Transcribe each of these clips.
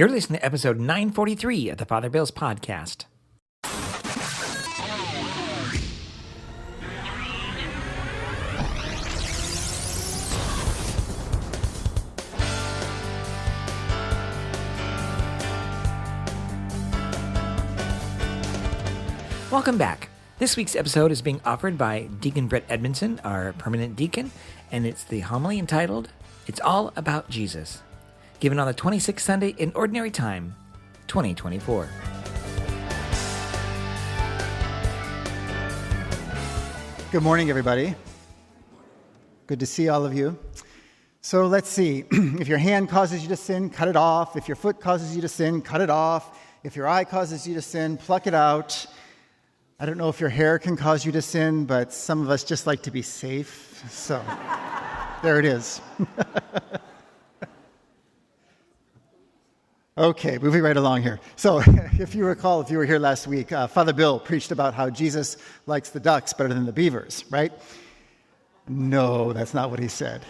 You're listening to episode 943 of the Father Bill's podcast. Welcome back. This week's episode is being offered by Deacon Brett Edmonson, our permanent deacon, and it's the homily entitled, It's All About Jesus, given on the 26th Sunday in Ordinary Time, 2024. Good morning, everybody. Good to see all of you. So let's see. If your hand causes you to sin, cut it off. If your foot causes you to sin, cut it off. If your eye causes you to sin, pluck it out. I don't know if your hair can cause you to sin, but some of us just like to be safe. So there it is. Okay, moving right along here. So if you recall, if you were here last week, Father Bill preached about how Jesus likes the ducks better than the beavers, right? No, that's not what he said.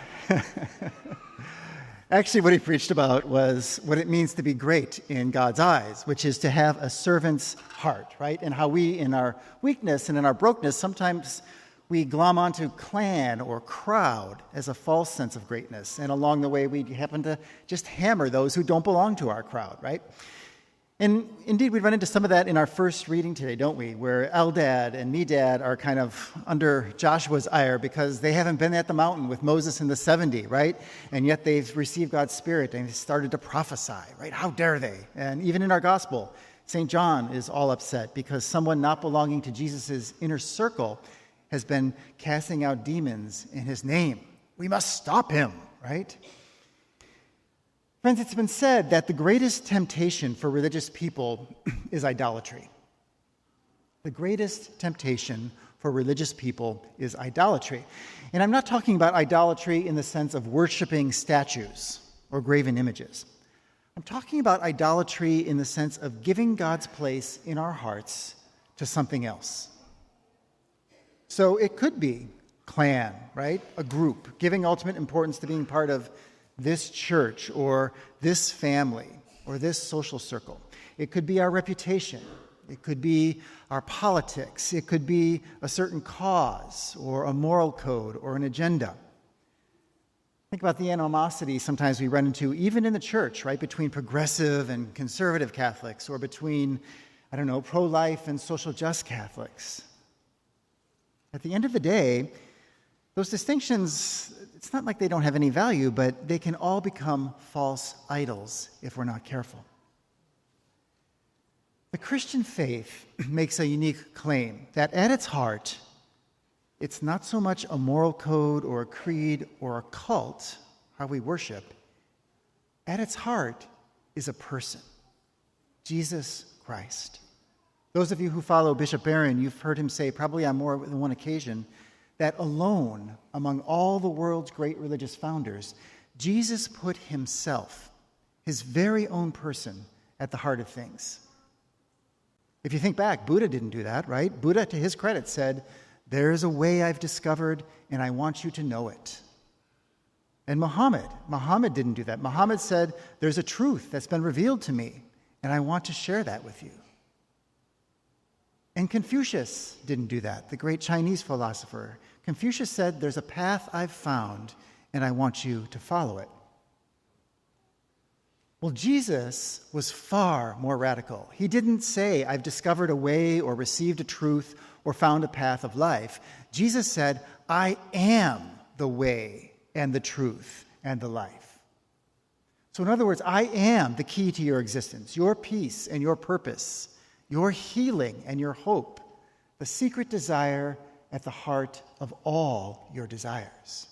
Actually, what he preached about was what it means to be great in God's eyes, which is to have a servant's heart, right? And how we, in our weakness and in our brokenness, sometimes we glom onto clan or crowd as a false sense of greatness. And along the way, we happen to just hammer those who don't belong to our crowd, right? And indeed, we run into some of that in our first reading today, don't we? Where Eldad and Medad are kind of under Joshua's ire because they haven't been at the mountain with Moses and the 70, right? And yet they've received God's Spirit and they've started to prophesy, right? How dare they? And even in our gospel, St. John is all upset because someone not belonging to Jesus' inner circle has been casting out demons in his name. We must stop him, right? Friends, it's been said that the greatest temptation for religious people is idolatry. The greatest temptation for religious people is idolatry. And I'm not talking about idolatry in the sense of worshiping statues or graven images. I'm talking about idolatry in the sense of giving God's place in our hearts to something else. So it could be clan, right? A group, giving ultimate importance to being part of this church or this family or this social circle. It could be our reputation. It could be our politics. It could be a certain cause or a moral code or an agenda. Think about the animosity sometimes we run into, even in the church, right? Between progressive and conservative Catholics or between, pro-life and social just Catholics. At the end of the day, those distinctions, it's not like they don't have any value, but they can all become false idols if we're not careful. The Christian faith makes a unique claim that at its heart, it's not so much a moral code or a creed or a cult, how we worship. At its heart is a person, Jesus Christ. Those of you who follow Bishop Barron, you've heard him say, probably on more than one occasion, that alone among all the world's great religious founders, Jesus put himself, his very own person, at the heart of things. If you think back, Buddha didn't do that, right? Buddha, to his credit, said, "There is a way I've discovered, and I want you to know it." And Muhammad didn't do that. Muhammad said, "There's a truth that's been revealed to me, and I want to share that with you." And Confucius didn't do that, the great Chinese philosopher. Confucius said, "There's a path I've found, and I want you to follow it." Well, Jesus was far more radical. He didn't say, "I've discovered a way or received a truth or found a path of life." Jesus said, "I am the way and the truth and the life." So in other words, I am the key to your existence, your peace and your purpose, your healing and your hope, the secret desire at the heart of all your desires.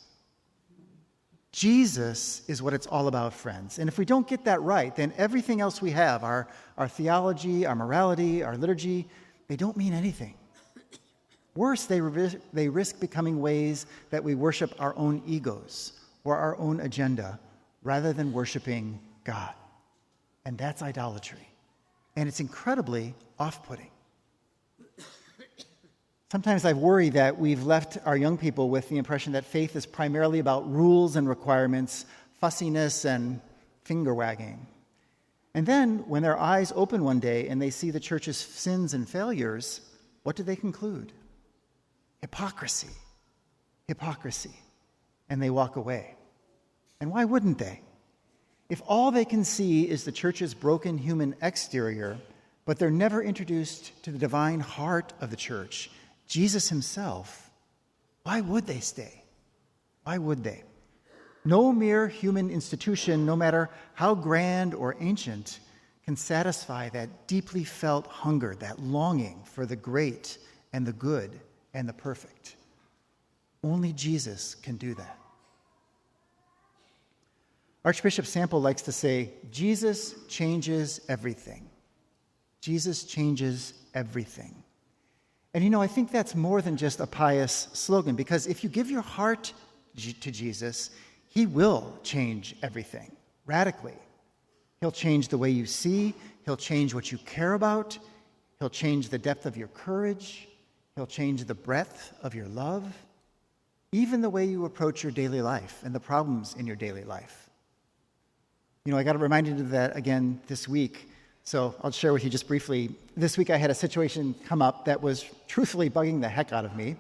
Jesus is what it's all about, friends. And if we don't get that right, then everything else we have, our theology, our morality, our liturgy, they don't mean anything. Worse, they risk becoming ways that we worship our own egos or our own agenda rather than worshiping God. And that's idolatry. And it's incredibly off-putting. Sometimes I worry that we've left our young people with the impression that faith is primarily about rules and requirements, fussiness and finger-wagging. And then when their eyes open one day and they see the church's sins and failures, what do they conclude? Hypocrisy. Hypocrisy. And they walk away. And why wouldn't they? If all they can see is the church's broken human exterior, but they're never introduced to the divine heart of the church, Jesus himself, why would they stay? Why would they? No mere human institution, no matter how grand or ancient, can satisfy that deeply felt hunger, that longing for the great and the good and the perfect. Only Jesus can do that. Archbishop Sample likes to say, Jesus changes everything. Jesus changes everything. And I think that's more than just a pious slogan, because if you give your heart to Jesus, he will change everything radically. He'll change the way you see. He'll change what you care about. He'll change the depth of your courage. He'll change the breadth of your love, even the way you approach your daily life and the problems in your daily life. I got reminded of that again this week, so I'll share with you just briefly. This week I had a situation come up that was truthfully bugging the heck out of me.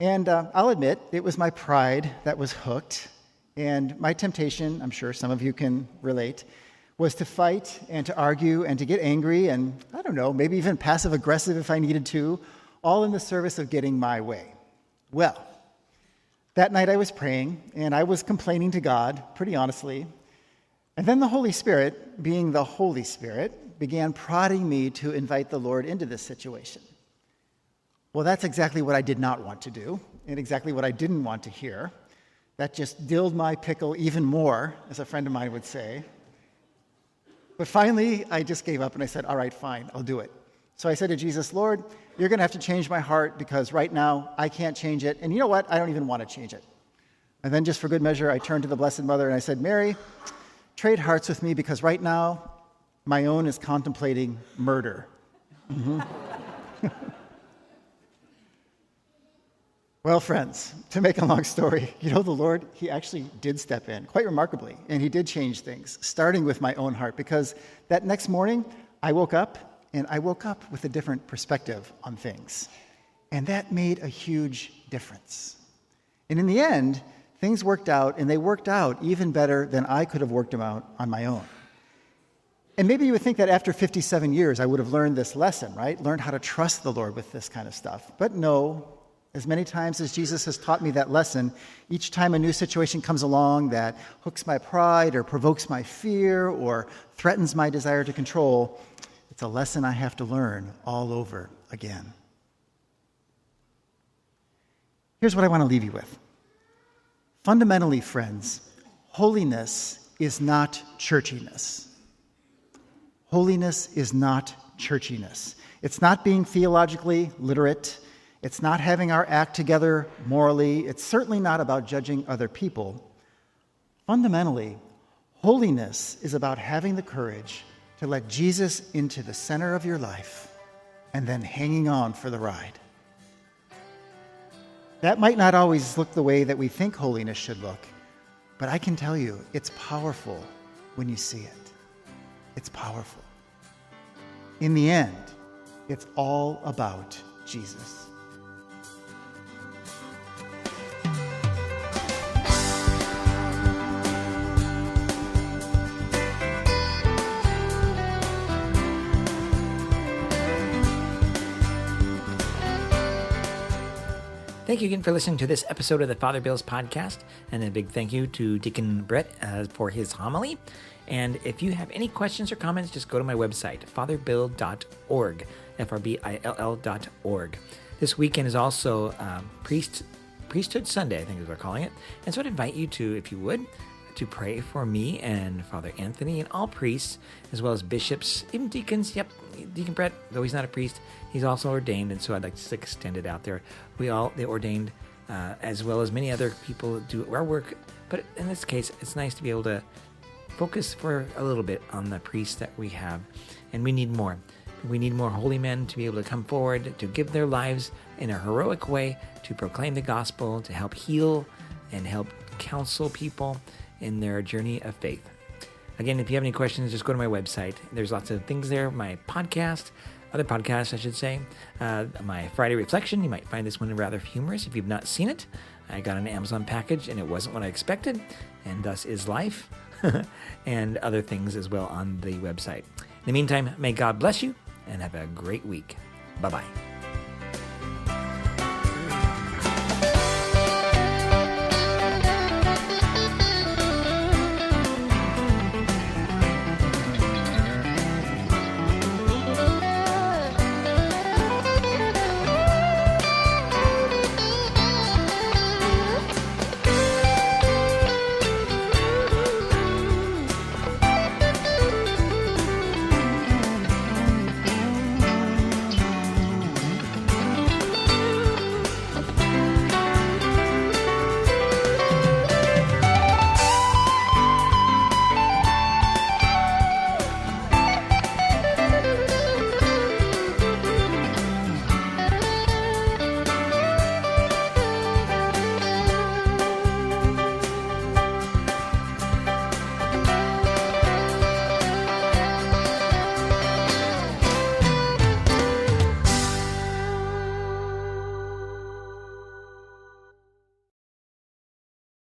And I'll admit, it was my pride that was hooked. And my temptation, I'm sure some of you can relate, was to fight and to argue and to get angry and, I don't know, maybe even passive-aggressive if I needed to, all in the service of getting my way. Well, that night I was praying, and I was complaining to God, pretty honestly. And then the Holy Spirit, being the Holy Spirit, began prodding me to invite the Lord into this situation. Well, that's exactly what I did not want to do, and exactly what I didn't want to hear. That just dilled my pickle even more, as a friend of mine would say. But finally, I just gave up and I said, all right, fine, I'll do it. So I said to Jesus, Lord, you're going to have to change my heart because right now I can't change it. And you know what? I don't even want to change it. And then just for good measure, I turned to the Blessed Mother and I said, Mary, trade hearts with me because right now my own is contemplating murder. Mm-hmm. Well, friends, to make a long story, the Lord, he actually did step in, quite remarkably, and he did change things, starting with my own heart, because that next morning, I woke up with a different perspective on things, and that made a huge difference. And in the end, things worked out, and they worked out even better than I could have worked them out on my own. And maybe you would think that after 57 years, I would have learned this lesson, right? Learned how to trust the Lord with this kind of stuff. But no. As many times as Jesus has taught me that lesson, each time a new situation comes along that hooks my pride or provokes my fear or threatens my desire to control, it's a lesson I have to learn all over again. Here's what I want to leave you with. Fundamentally, friends, holiness is not churchiness. Holiness is not churchiness. It's not being theologically literate. It's not having our act together morally. It's certainly not about judging other people. Fundamentally, holiness is about having the courage to let Jesus into the center of your life and then hanging on for the ride. That might not always look the way that we think holiness should look, but I can tell you, it's powerful when you see it. It's powerful. In the end, it's all about Jesus. Thank you again for listening to this episode of the Father Bill's podcast, and a big thank you to Deacon Brett for his homily. And if you have any questions or comments, just go to my website, fatherbill.org, FRBILL.org. This weekend is also Priesthood Sunday, I think is what we're calling it. And so I'd invite you to, if you would, to pray for me and Father Anthony and all priests, as well as bishops, even deacons. Yep, Deacon Brett, though he's not a priest, he's also ordained, and so I'd like to extend it out there. They ordained, as well as many other people do our work, but in this case, it's nice to be able to focus for a little bit on the priests that we have, and we need more. We need more holy men to be able to come forward, to give their lives in a heroic way, to proclaim the gospel, to help heal and help counsel people in their journey of faith. Again, if you have any questions, just go to my website. There's lots of things there. My podcast, other podcasts, I should say. My Friday Reflection, you might find this one rather humorous if you've not seen it. I got an Amazon package, and it wasn't what I expected, and thus is life, and other things as well on the website. In the meantime, may God bless you, and have a great week. Bye-bye.